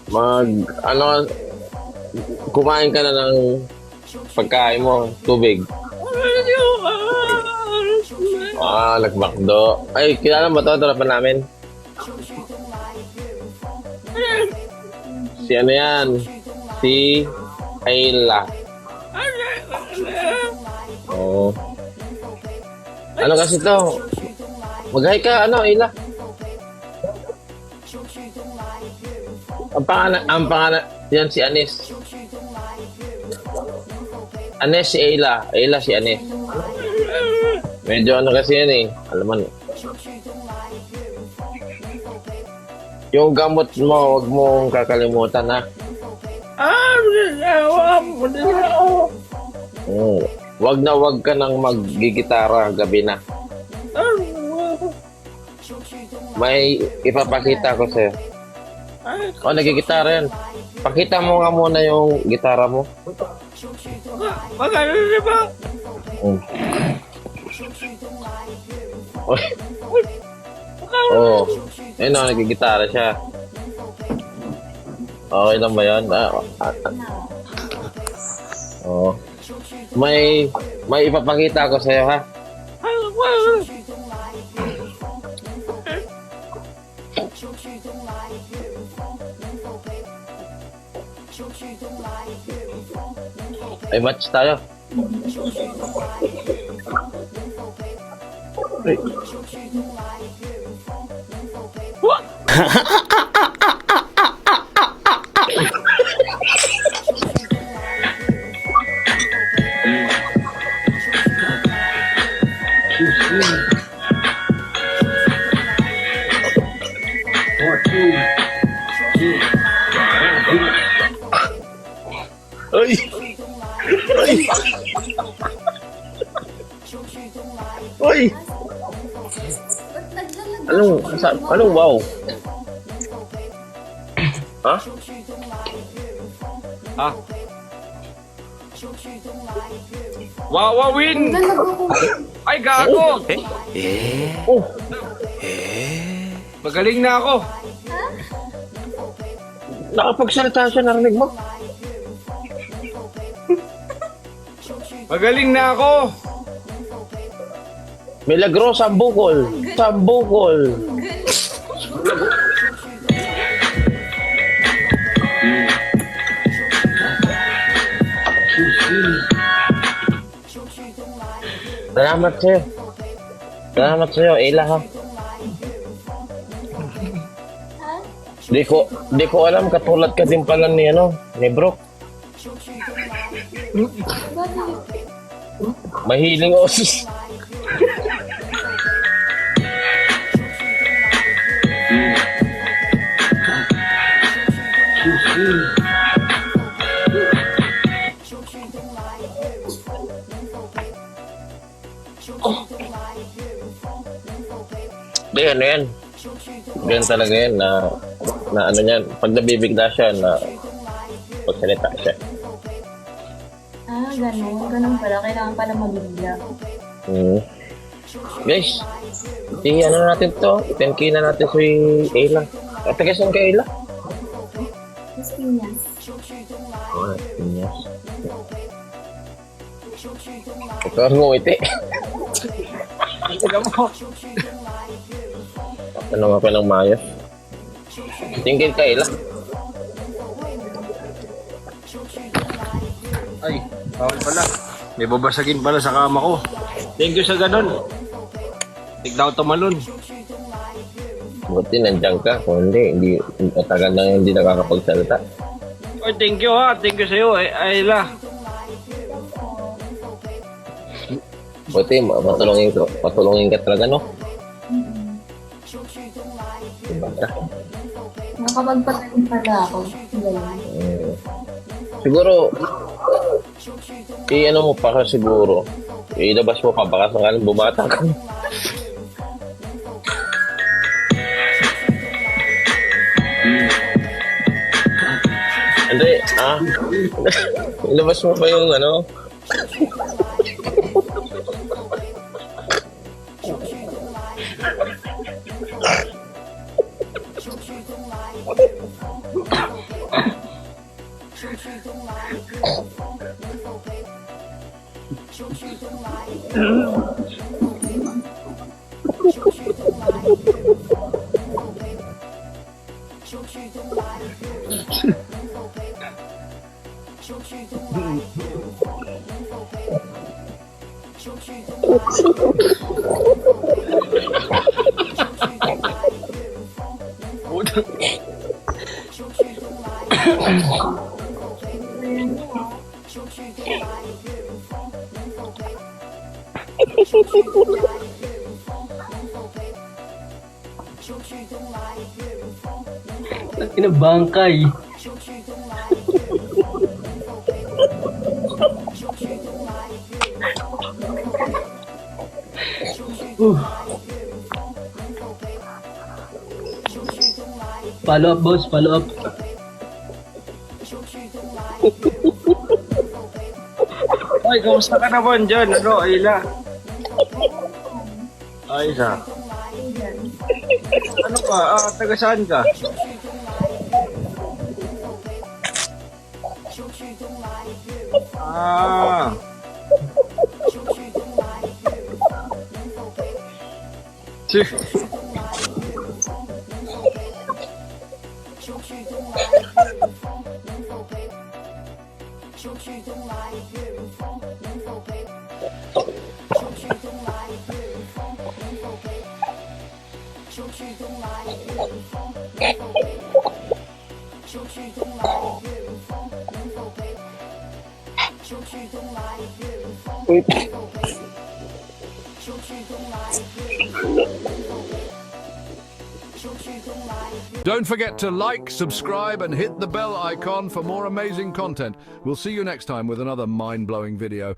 Mag, ano, kumain ka na ng pagkain mo, tubig. Nagmakdo. Ay, kilala mo to, tarapan namin. Si ano yan? Si Ayla. Oo. Ano kasi to? Mag-hi ka, ano, Ayla? Ang pangalan, yan si Anis. Anis si Ayla. Ayla si Anis. Medyo ano kasi yan eh. Alam mo. Yung gamot mo, huwag mong kakalimutan ha. Wag na wag ka nang maggigitara gabi na. May ipapakita ko sa'yo. Nagigitara yan. Pakita mo nga muna yung gitara mo. Magkano na ba? Oy. Ayun o, nagigitara siya. Okay lang ba yan? May ipapakita ko sa'yo ha. Ay, match tayo. Ay. Ay! Ay! Ay! Anong wow? Ha? Ah. Wawawin! Ay, gago! Oh! Magaling na ako. Nakapagsalita siya, narinig mo? Magaling na ako. Milagro, sambukol. Sambukol. Salamat sa'yo. Salamat sa'yo, Ayla ha. Di ko alam, katulad ka din pala ni, ni Brooke. Mahiling osis. Di, ano yan? Ganyan talaga yan na ano yan. Pag nabibigla siya na pagsalita siya. Ganun. Ganun pala. Kailangan pala mabigla. Guys, ano natin to? 10K na natin si Ayla. At saan ka Ayla? Mas pinyas. Pinyas. Ito ang ngumiti. Tignan mo. Ano nga pa ng mayos? Tingin ka Ayla. Ay, bawal pala. May babasagin pala sa kama ko. Thank you sa ganun. Tignan ko tumalon. Buti nandiyan ka. Kung hindi matagal na hindi nakakapagsalita. Oy, thank you ha. Thank you sa'yo, Ayla. Buti, patulungin ka talaga, no? Diba ka? Nakapagpatayin pala ako. Ganun. Siguro, ano mo pa ka siguro. Ilabas mo pa, baka sakaling bumata ka. Hindi, ilabas mo pa yung ano. Kinabangkay. Follow up, boss. Follow up. Ay, kamusta ka naman dyan? Ano, Ayla? Ayla. Ano ka? Taga saan ka? Ah. Don't forget to like, subscribe, and hit the bell icon for more amazing content. We'll see you next time with another mind-blowing video.